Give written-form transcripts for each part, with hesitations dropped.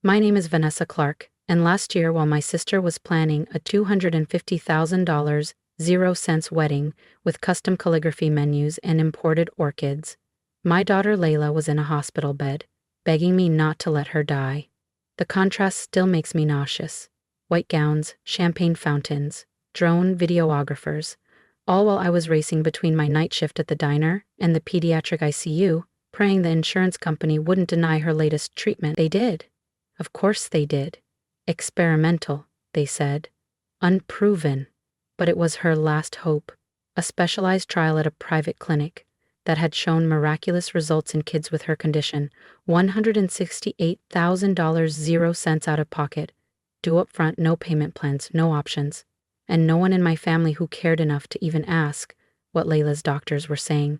My name is Vanessa Clark, and last year while my sister was planning a $250,000 0 cents wedding with custom calligraphy menus and imported orchids, my daughter Layla was in a hospital bed, begging me not to let her die. The contrast still makes me nauseous. White gowns, champagne fountains, drone videographers, all while I was racing between my night shift at the diner and the pediatric ICU, praying the insurance company wouldn't deny her latest treatment. They did. Of course they did. Experimental, they said. Unproven. But it was her last hope. A specialized trial at a private clinic that had shown miraculous results in kids with her condition. $168,000 0 cents out of pocket. Due up front, no payment plans, no options. And no one in my family who cared enough to even ask what Layla's doctors were saying.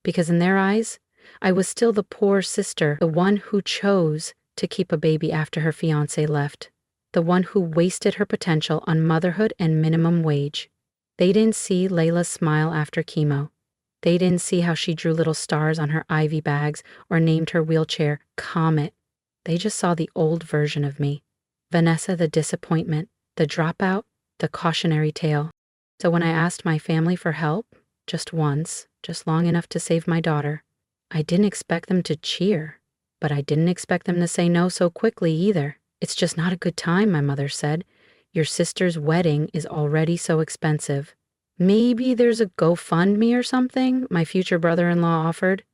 Because in their eyes, I was still the poor sister, the one who chose to keep a baby after her fiancé left, the one who wasted her potential on motherhood and minimum wage. They didn't see Layla's smile after chemo. They didn't see how she drew little stars on her IV bags or named her wheelchair Comet. They just saw the old version of me. Vanessa the disappointment, the dropout, the cautionary tale. So when I asked my family for help, just once, just long enough to save my daughter, I didn't expect them to cheer. But I didn't expect them to say no so quickly either. It's just not a good time, my mother said. Your sister's wedding is already so expensive. Maybe there's a GoFundMe or something, my future brother-in-law offered.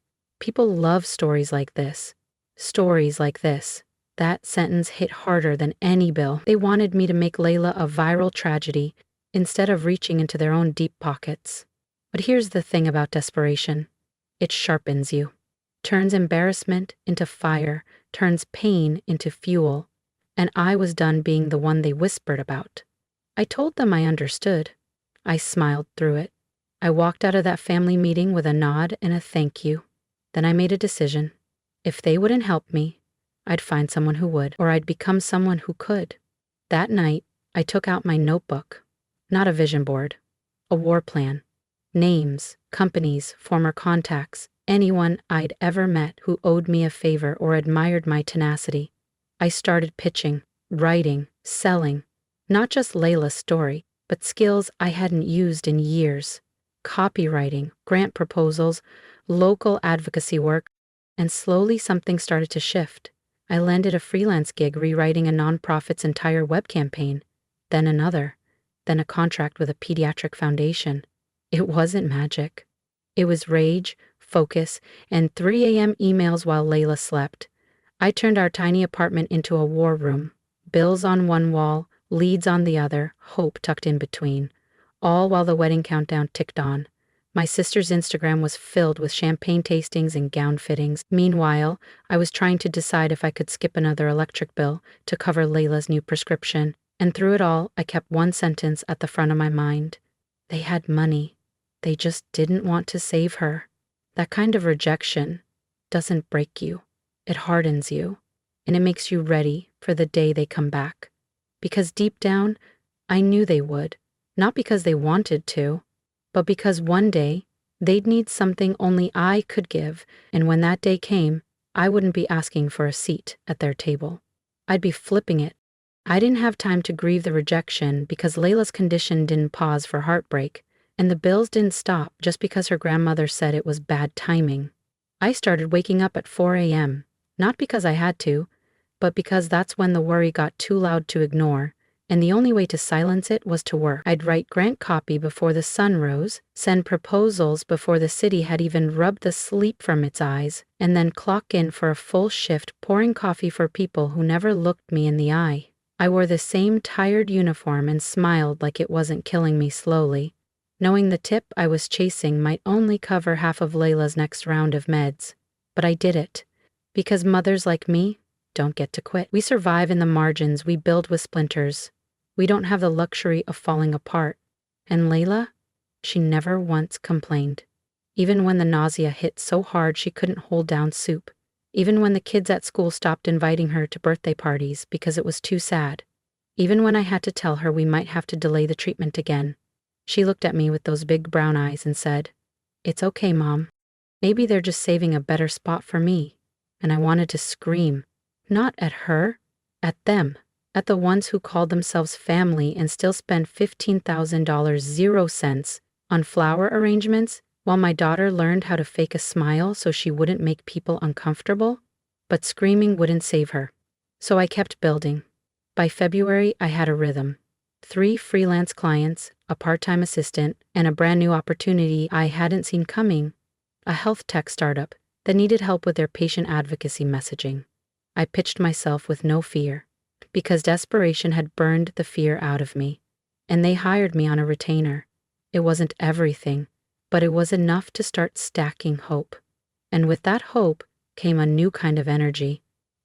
People love stories like this. Stories like this. That sentence hit harder than any bill. They wanted me to make Layla a viral tragedy instead of reaching into their own deep pockets. But here's the thing about desperation. It sharpens you. Turns embarrassment into fire, turns pain into fuel, and I was done being the one they whispered about. I told them I understood. I smiled through it. I walked out of that family meeting with a nod and a thank you. Then I made a decision. If they wouldn't help me, I'd find someone who would, or I'd become someone who could. That night, I took out my notebook, not a vision board, a war plan. Names, companies, former contacts, anyone I'd ever met who owed me a favor or admired my tenacity. I started pitching, writing, selling, not just Layla's story, but skills I hadn't used in years. Copywriting, grant proposals, local advocacy work, and slowly something started to shift. I landed a freelance gig rewriting a nonprofit's entire web campaign, then another, then a contract with a pediatric foundation. It wasn't magic. It was rage, focus, and 3 a.m. emails while Layla slept. I turned our tiny apartment into a war room. Bills on one wall, leads on the other, hope tucked in between. All while the wedding countdown ticked on. My sister's Instagram was filled with champagne tastings and gown fittings. Meanwhile, I was trying to decide if I could skip another electric bill to cover Layla's new prescription. And through it all, I kept one sentence at the front of my mind. They had money. They just didn't want to save her. That kind of rejection doesn't break you. It hardens you, and it makes you ready for the day they come back. Because deep down, I knew they would, not because they wanted to, but because one day they'd need something only I could give, and when that day came, I wouldn't be asking for a seat at their table. I'd be flipping it. I didn't have time to grieve the rejection because Layla's condition didn't pause for heartbreak. And the bills didn't stop just because her grandmother said it was bad timing. I started waking up at 4 a.m., not because I had to, but because that's when the worry got too loud to ignore, and the only way to silence it was to work. I'd write grant copy before the sun rose, send proposals before the city had even rubbed the sleep from its eyes, and then clock in for a full shift pouring coffee for people who never looked me in the eye. I wore the same tired uniform and smiled like it wasn't killing me slowly, knowing the tip I was chasing might only cover half of Layla's next round of meds. But I did it, because mothers like me don't get to quit. We survive in the margins, we build with splinters. We don't have the luxury of falling apart. And Layla, she never once complained. Even when the nausea hit so hard she couldn't hold down soup. Even when the kids at school stopped inviting her to birthday parties because it was too sad. Even when I had to tell her we might have to delay the treatment again. She looked at me with those big brown eyes and said, "It's okay, Mom. Maybe they're just saving a better spot for me." And I wanted to scream, not at her, At them, at the ones who called themselves family and still spent $15,000 0 cents on flower arrangements while my daughter learned how to fake a smile so she wouldn't make people uncomfortable. But screaming wouldn't save her. So I kept building. By February, I had a rhythm. 3 freelance clients, a part-time assistant, and a brand new opportunity I hadn't seen coming, a health tech startup that needed help with their patient advocacy messaging. I pitched myself with no fear, because desperation had burned the fear out of me, and they hired me on a retainer. It wasn't everything, but it was enough to start stacking hope. And with that hope came a new kind of energy.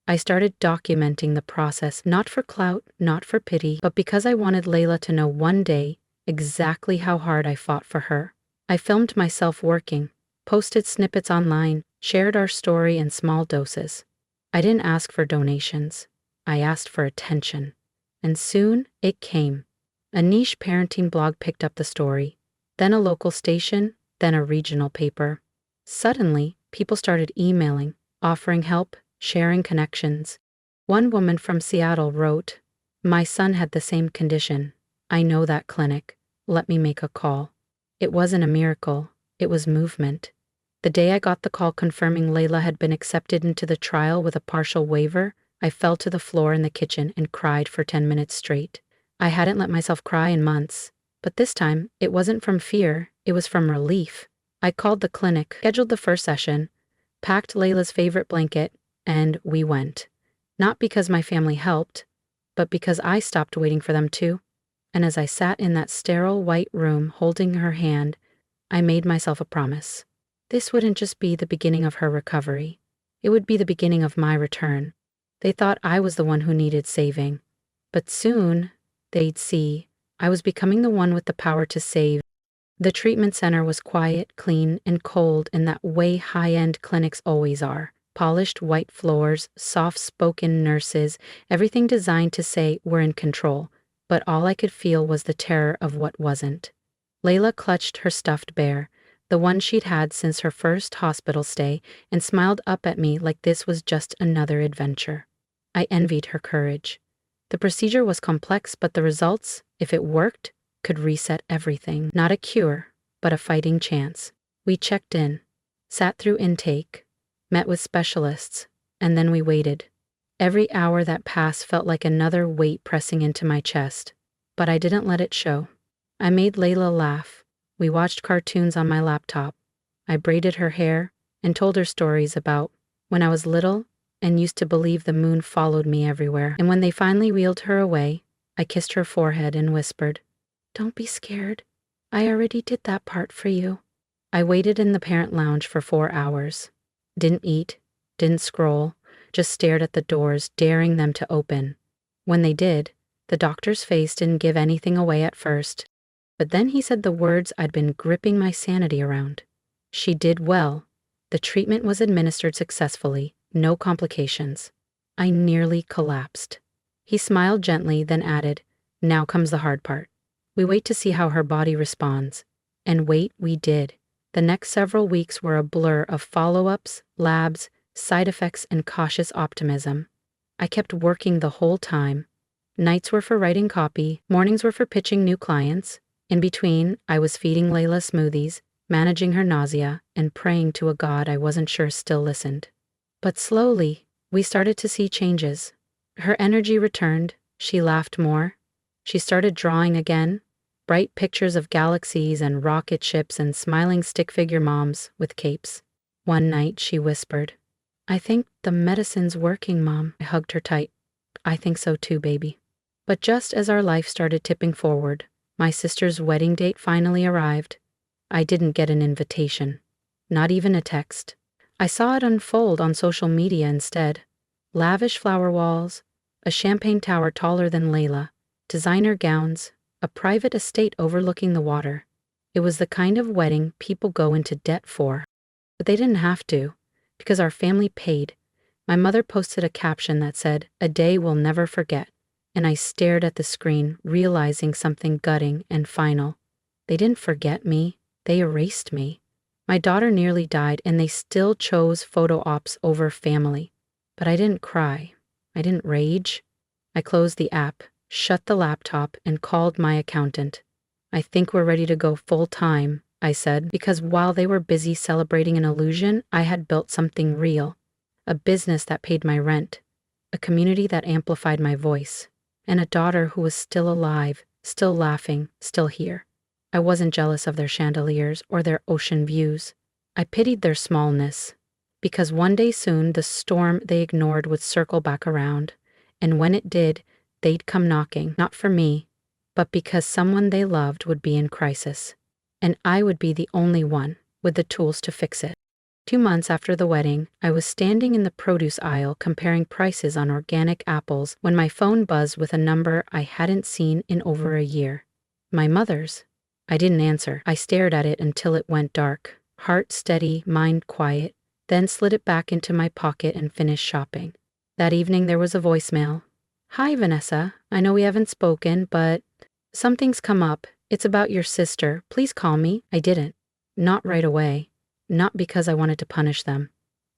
I started documenting the process, not for clout, not for pity, but because I wanted Layla to know one day exactly how hard I fought for her. I filmed myself working, posted snippets online, shared our story in small doses. I didn't ask for donations. I asked for attention. And soon it came. A niche parenting blog picked up the story, then a local station, then a regional paper. Suddenly, people started emailing, offering help, sharing connections. One woman from Seattle wrote, "My son had the same condition. I know that clinic. Let me make a call." It wasn't a miracle. It was movement. The day I got the call confirming Layla had been accepted into the trial with a partial waiver, I fell to the floor in the kitchen and cried for 10 minutes straight. I hadn't let myself cry in months, but this time it wasn't from fear, it was from relief. I called the clinic, scheduled the first session, packed Layla's favorite blanket, and we went. Not because my family helped, but because I stopped waiting for them to. And as I sat in that sterile white room holding her hand, I made myself a promise. This wouldn't just be the beginning of her recovery. It would be the beginning of my return. They thought I was the one who needed saving. But soon, they'd see, I was becoming the one with the power to save. The treatment center was quiet, clean, and cold in that way high-end clinics always are. Polished white floors, soft-spoken nurses, everything designed to say we're in control. But all I could feel was the terror of what wasn't. Layla clutched her stuffed bear, the one she'd had since her first hospital stay, and smiled up at me like this was just another adventure. I envied her courage. The procedure was complex, but the results, if it worked, could reset everything. Not a cure, but a fighting chance. We checked in, sat through intake, met with specialists, and then we waited. Every hour that passed felt like another weight pressing into my chest, but I didn't let it show. I made Layla laugh. We watched cartoons on my laptop. I braided her hair and told her stories about when I was little and used to believe the moon followed me everywhere. And when they finally wheeled her away, I kissed her forehead and whispered, "Don't be scared. I already did that part for you." I waited in the parent lounge for 4 hours. Didn't eat, didn't scroll, just stared at the doors, daring them to open. When they did, the doctor's face didn't give anything away at first, but then he said the words I'd been gripping my sanity around. She did well. The treatment was administered successfully, no complications. I nearly collapsed. He smiled gently, then added, "Now comes the hard part. We wait to see how her body responds." And wait, we did. The next several weeks were a blur of follow-ups, labs, side effects, and cautious optimism. I kept working the whole time. Nights were for writing copy, mornings were for pitching new clients. In between, I was feeding Layla smoothies, managing her nausea, and praying to a God I wasn't sure still listened. But slowly, we started to see changes. Her energy returned, she laughed more. She started drawing again, bright pictures of galaxies and rocket ships and smiling stick figure moms with capes. One night, she whispered, "I think the medicine's working, Mom." I hugged her tight. "I think so too, baby." But just as our life started tipping forward, my sister's wedding date finally arrived. I didn't get an invitation, not even a text. I saw it unfold on social media instead. Lavish flower walls, a champagne tower taller than Layla, designer gowns, a private estate overlooking the water. It was the kind of wedding people go into debt for. But they didn't have to, because our family paid. My mother posted a caption that said, "A day we'll never forget," and I stared at the screen, realizing something gutting and final. They didn't forget me, they erased me. My daughter nearly died, and they still chose photo ops over family. But I didn't cry. I didn't rage. I closed the app, shut the laptop, and called my accountant. I think we're ready to go full time, I said, because while they were busy celebrating an illusion, I had built something real. A business that paid my rent, a community that amplified my voice, and a daughter who was still alive, still laughing, still here. I wasn't jealous of their chandeliers or their ocean views. I pitied their smallness, because one day soon the storm they ignored would circle back around, and when it did, they'd come knocking, not for me, but because someone they loved would be in crisis, and I would be the only one with the tools to fix it. 2 months after the wedding, I was standing in the produce aisle comparing prices on organic apples when my phone buzzed with a number I hadn't seen in over a year. My mother's. I didn't answer. I stared at it until it went dark, heart steady, mind quiet, then slid it back into my pocket and finished shopping. That evening there was a voicemail. "Hi, Vanessa. I know we haven't spoken, but something's come up. It's about your sister. Please call me." I didn't. Not right away. Not because I wanted to punish them.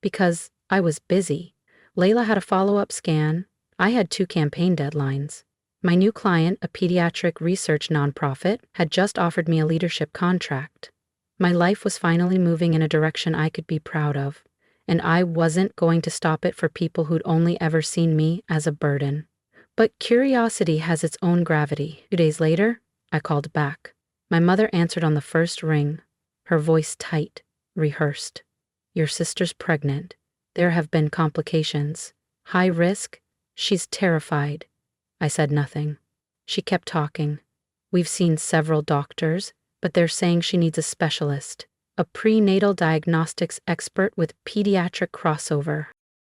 Because I was busy. Layla had a follow-up scan. I had 2 campaign deadlines. My new client, a pediatric research nonprofit, had just offered me a leadership contract. My life was finally moving in a direction I could be proud of, and I wasn't going to stop it for people who'd only ever seen me as a burden. But curiosity has its own gravity. 2 days later, I called back. My mother answered on the first ring, her voice tight, rehearsed. "Your sister's pregnant. There have been complications. High risk. She's terrified." I said nothing. She kept talking. "We've seen several doctors, but they're saying she needs a specialist, a prenatal diagnostics expert with pediatric crossover,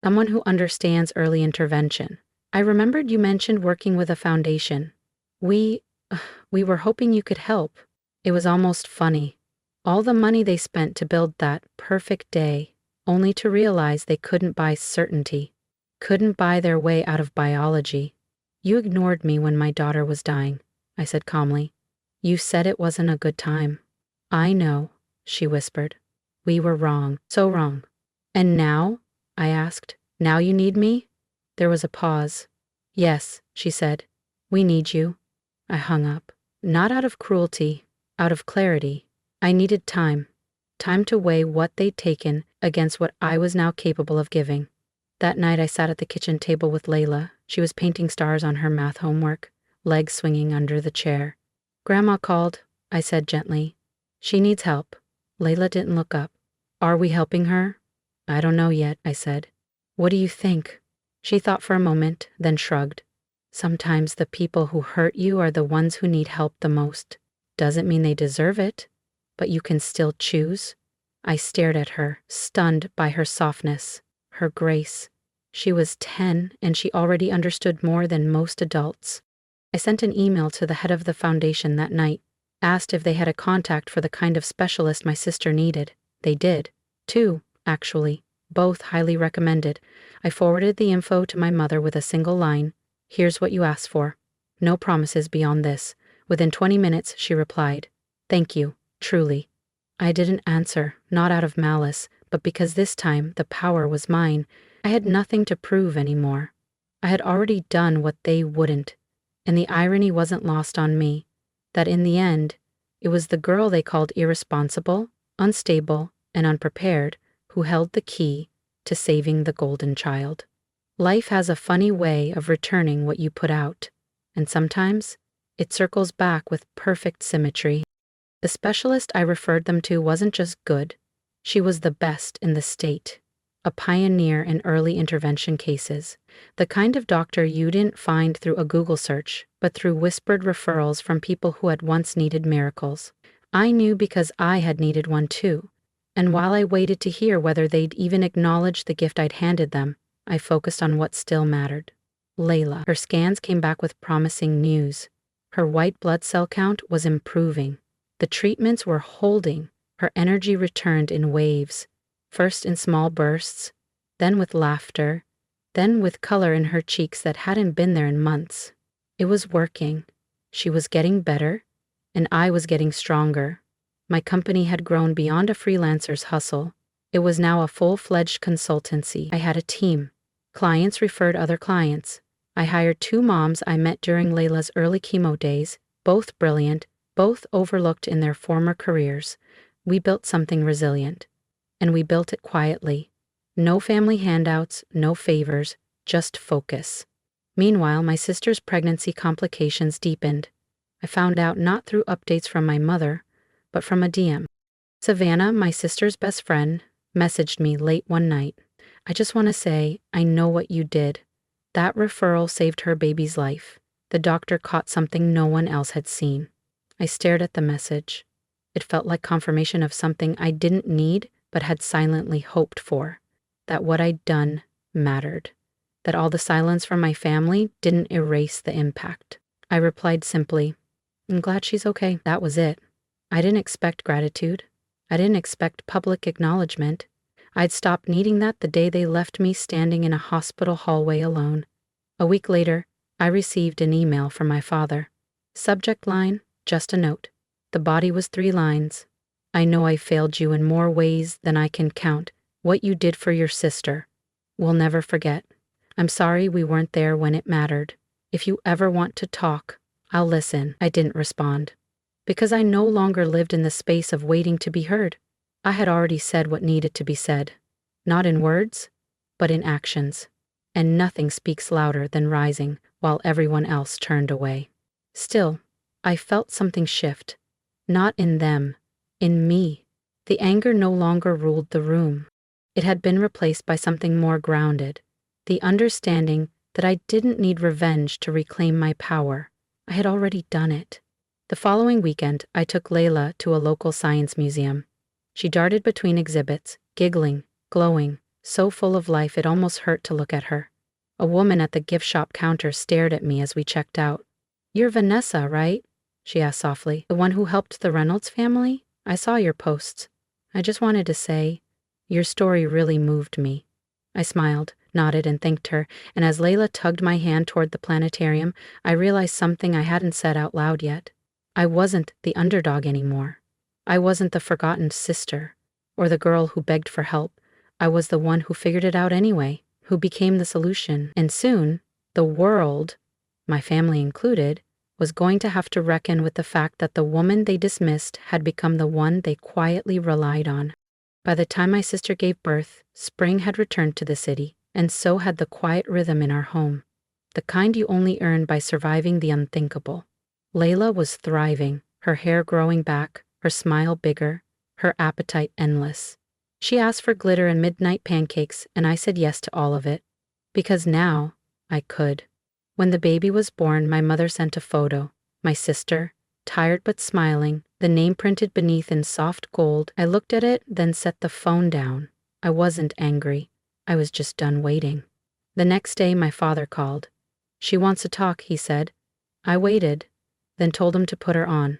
someone who understands early intervention. I remembered you mentioned working with a foundation. We were hoping you could help." It was almost funny. All the money they spent to build that perfect day, only to realize they couldn't buy certainty, couldn't buy their way out of biology. "You ignored me when my daughter was dying," I said calmly. "You said it wasn't a good time." "I know," she whispered. "We were wrong, so wrong." "And now?" I asked. "Now you need me?" There was a pause. "Yes," she said. "We need you." I hung up. Not out of cruelty, out of clarity. I needed time. Time to weigh what they'd taken against what I was now capable of giving. That night I sat at the kitchen table with Layla. She was painting stars on her math homework, legs swinging under the chair. "Grandma called," I said gently. "She needs help." Layla didn't look up. "Are we helping her?" "I don't know yet," I said. "What do you think?" She thought for a moment, then shrugged. "Sometimes the people who hurt you are the ones who need help the most. Doesn't mean they deserve it, but you can still choose." I stared at her, stunned by her softness, her grace. She was 10, and she already understood more than most adults. I sent an email to the head of the foundation that night, asked if they had a contact for the kind of specialist my sister needed. They did. 2, actually, both highly recommended. I forwarded the info to my mother with a single line, "Here's what you asked for. No promises beyond this." Within 20 minutes, she replied, "Thank you, truly." I didn't answer, not out of malice, but because this time the power was mine. I had nothing to prove anymore. I had already done what they wouldn't, and the irony wasn't lost on me, that in the end, it was the girl they called irresponsible, unstable, and unprepared who held the key to saving the golden child. Life has a funny way of returning what you put out, and sometimes it circles back with perfect symmetry. The specialist I referred them to wasn't just good, she was the best in the state. A pioneer in early intervention cases, the kind of doctor you didn't find through a Google search, but through whispered referrals from people who had once needed miracles. I knew because I had needed one too, and while I waited to hear whether they'd even acknowledge the gift I'd handed them, I focused on what still mattered. Layla. Her scans came back with promising news. Her white blood cell count was improving. The treatments were holding. Her energy returned in waves. First in small bursts, then with laughter, then with color in her cheeks that hadn't been there in months. It was working. She was getting better, and I was getting stronger. My company had grown beyond a freelancer's hustle. It was now a full-fledged consultancy. I had a team. Clients referred other clients. I hired 2 moms I met during Layla's early chemo days, both brilliant, both overlooked in their former careers. We built something resilient. And we built it quietly. No family handouts, no favors, just focus. Meanwhile, my sister's pregnancy complications deepened. I found out not through updates from my mother, but from a DM. Savannah, my sister's best friend, messaged me late one night. I just want to say, I know what you did. That referral saved her baby's life. The doctor caught something no one else had seen. I stared at the message. It felt like confirmation of something I didn't need but had silently hoped for. That what I'd done mattered. That all the silence from my family didn't erase the impact. I replied simply, I'm glad she's okay. That was it. I didn't expect gratitude. I didn't expect public acknowledgement. I'd stopped needing that the day they left me standing in a hospital hallway alone. A week later, I received an email from my father. Subject line, just a note. The body was 3 lines. I know I failed you in more ways than I can count. What you did for your sister. We'll never forget. I'm sorry we weren't there when it mattered. If you ever want to talk, I'll listen. I didn't respond. Because I no longer lived in the space of waiting to be heard. I had already said what needed to be said. Not in words, but in actions. And nothing speaks louder than rising while everyone else turned away. Still, I felt something shift. Not in them. In me. The anger no longer ruled the room. It had been replaced by something more grounded. The understanding that I didn't need revenge to reclaim my power. I had already done it. The following weekend, I took Layla to a local science museum. She darted between exhibits, giggling, glowing, so full of life it almost hurt to look at her. A woman at the gift shop counter stared at me as we checked out. You're Vanessa, right? She asked softly. The one who helped the Reynolds family? I saw your posts. I just wanted to say, your story really moved me. I smiled, nodded, and thanked her, and as Layla tugged my hand toward the planetarium, I realized something I hadn't said out loud yet. I wasn't the underdog anymore. I wasn't the forgotten sister, or the girl who begged for help. I was the one who figured it out anyway, who became the solution. And soon, the world, my family included, was going to have to reckon with the fact that the woman they dismissed had become the one they quietly relied on. By the time my sister gave birth, spring had returned to the city, and so had the quiet rhythm in our home, the kind you only earn by surviving the unthinkable. Layla was thriving, her hair growing back, her smile bigger, her appetite endless. She asked for glitter and midnight pancakes, and I said yes to all of it. Because now, I could. When the baby was born, my mother sent a photo. My sister, tired but smiling, the name printed beneath in soft gold. I looked at it, then set the phone down. I wasn't angry. I was just done waiting. The next day, my father called. She wants to talk, he said. I waited, then told him to put her on.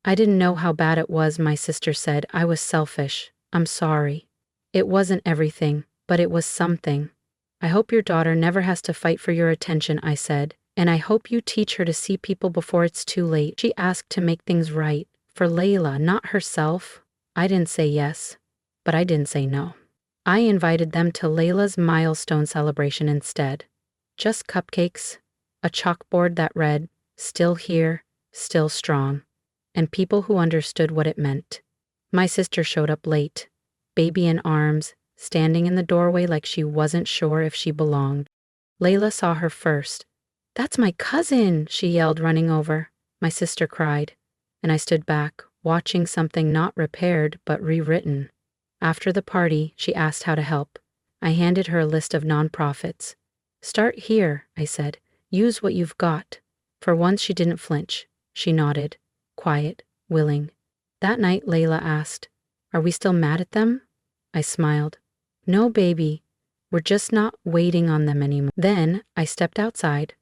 I didn't know how bad it was, my sister said. I was selfish. I'm sorry. It wasn't everything, but it was something. I hope your daughter never has to fight for your attention, I said, and I hope you teach her to see people before it's too late. She asked to make things right, for Layla, not herself. I didn't say yes, but I didn't say no. I invited them to Layla's milestone celebration instead. Just cupcakes, a chalkboard that read, "Still here, still strong," and people who understood what it meant. My sister showed up late, baby in arms, standing in the doorway like she wasn't sure if she belonged. Layla saw her first. "That's my cousin," she yelled, running over. My sister cried, and I stood back, watching something not repaired but rewritten. After the party, she asked how to help. I handed her a list of nonprofits. "Start here," I said. "Use what you've got." For once she didn't flinch. She nodded, quiet, willing. That night, Layla asked, "Are we still mad at them?" I smiled. "No, baby. We're just not waiting on them anymore." Then I stepped outside,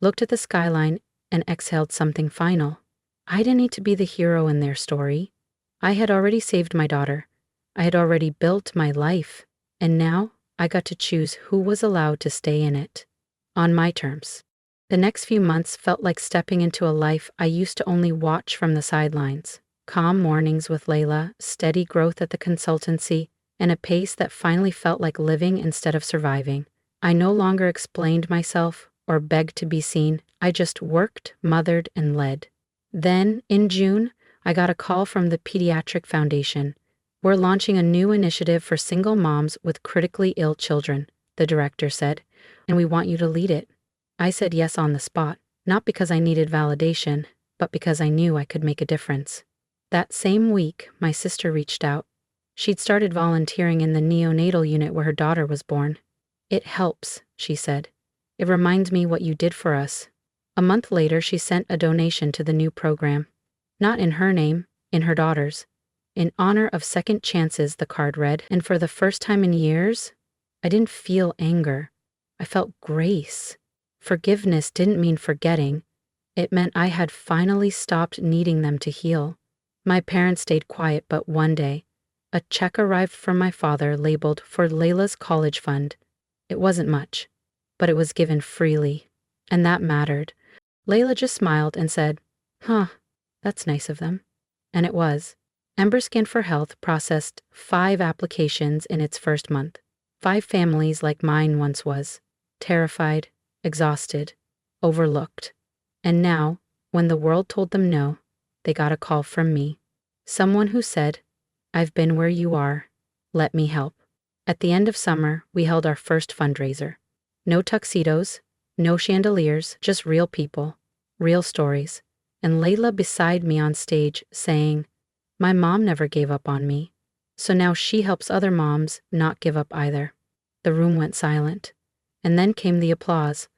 looked at the skyline, and exhaled something final. I didn't need to be the hero in their story. I had already saved my daughter. I had already built my life. And now I got to choose who was allowed to stay in it. On my terms. The next few months felt like stepping into a life I used to only watch from the sidelines. Calm mornings with Layla, steady growth at the consultancy, and a pace that finally felt like living instead of surviving. I no longer explained myself or begged to be seen. I just worked, mothered, and led. Then, in June, I got a call from the Pediatric Foundation. We're launching a new initiative for single moms with critically ill children, the director said, and we want you to lead it. I said yes on the spot, not because I needed validation, but because I knew I could make a difference. That same week, my sister reached out. She'd started volunteering in the neonatal unit where her daughter was born. It helps, she said. It reminds me what you did for us. A month later, she sent a donation to the new program. Not in her name, in her daughter's. In honor of second chances, the card read, and for the first time in years, I didn't feel anger. I felt grace. Forgiveness didn't mean forgetting. It meant I had finally stopped needing them to heal. My parents stayed quiet, but one day, a check arrived from my father labeled for Layla's college fund. It wasn't much, but it was given freely, and that mattered. Layla just smiled and said, "Huh, that's nice of them." And it was. Emberscan for Health processed 5 applications in its first month. 5 families like mine once was. Terrified, exhausted, overlooked. And now, when the world told them no, they got a call from me. Someone who said, "I've been where you are. Let me help." At the end of summer, we held our first fundraiser. No tuxedos, no chandeliers, just real people, real stories. And Layla beside me on stage saying, "My mom never gave up on me, so now she helps other moms not give up either." The room went silent. And then came the applause,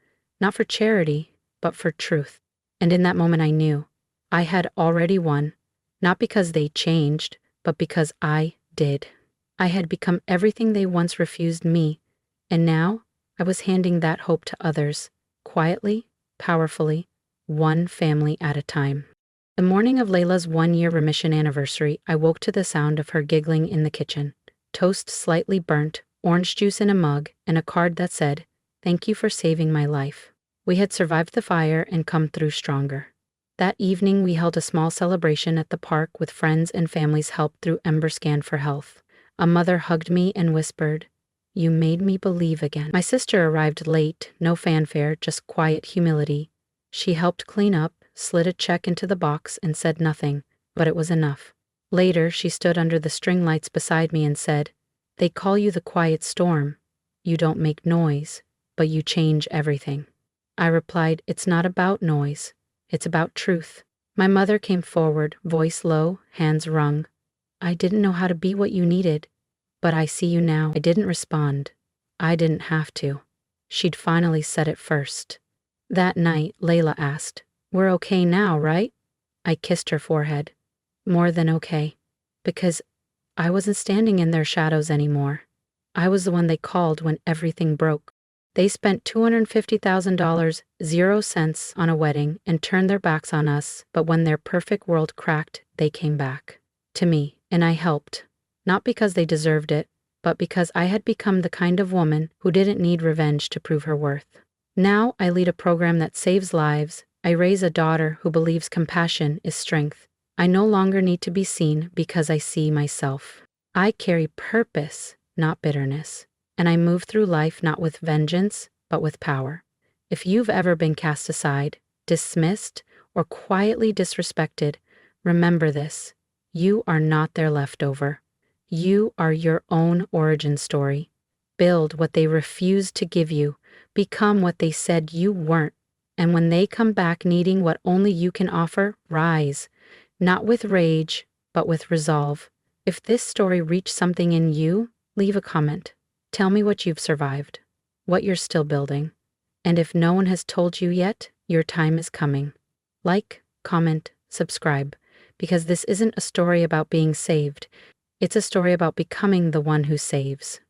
not for charity, but for truth. And in that moment I knew I had already won, not because they changed, but because I did. I had become everything they once refused me, and now I was handing that hope to others, quietly, powerfully, one family at a time. The morning of Layla's 1-year remission anniversary, I woke to the sound of her giggling in the kitchen. Toast slightly burnt, orange juice in a mug, and a card that said, "Thank you for saving my life." We had survived the fire and come through stronger. That evening, we held a small celebration at the park with friends and families helped through Emberscan for Health. A mother hugged me and whispered, "You made me believe again." My sister arrived late, no fanfare, just quiet humility. She helped clean up, slid a check into the box, and said nothing, but it was enough. Later, she stood under the string lights beside me and said, "They call you the quiet storm. You don't make noise, but you change everything." I replied, "It's not about noise. It's about truth." My mother came forward, voice low, hands wrung. "I didn't know how to be what you needed, but I see you now." I didn't respond. I didn't have to. She'd finally said it first. That night, Layla asked, "We're okay now, right?" I kissed her forehead. More than okay. Because I wasn't standing in their shadows anymore. I was the one they called when everything broke. They spent $250,000, 0 cents, on a wedding and turned their backs on us, but when their perfect world cracked, they came back. To me, and I helped. Not because they deserved it, but because I had become the kind of woman who didn't need revenge to prove her worth. Now I lead a program that saves lives. I raise a daughter who believes compassion is strength. I no longer need to be seen because I see myself. I carry purpose, not bitterness. And I move through life not with vengeance, but with power. If you've ever been cast aside, dismissed, or quietly disrespected, remember this. You are not their leftover. You are your own origin story. Build what they refused to give you. Become what they said you weren't. And when they come back needing what only you can offer, rise. Not with rage, but with resolve. If this story reached something in you, leave a comment. Tell me what you've survived, what you're still building. And if no one has told you yet, your time is coming. Like, comment, subscribe, because this isn't a story about being saved. It's a story about becoming the one who saves.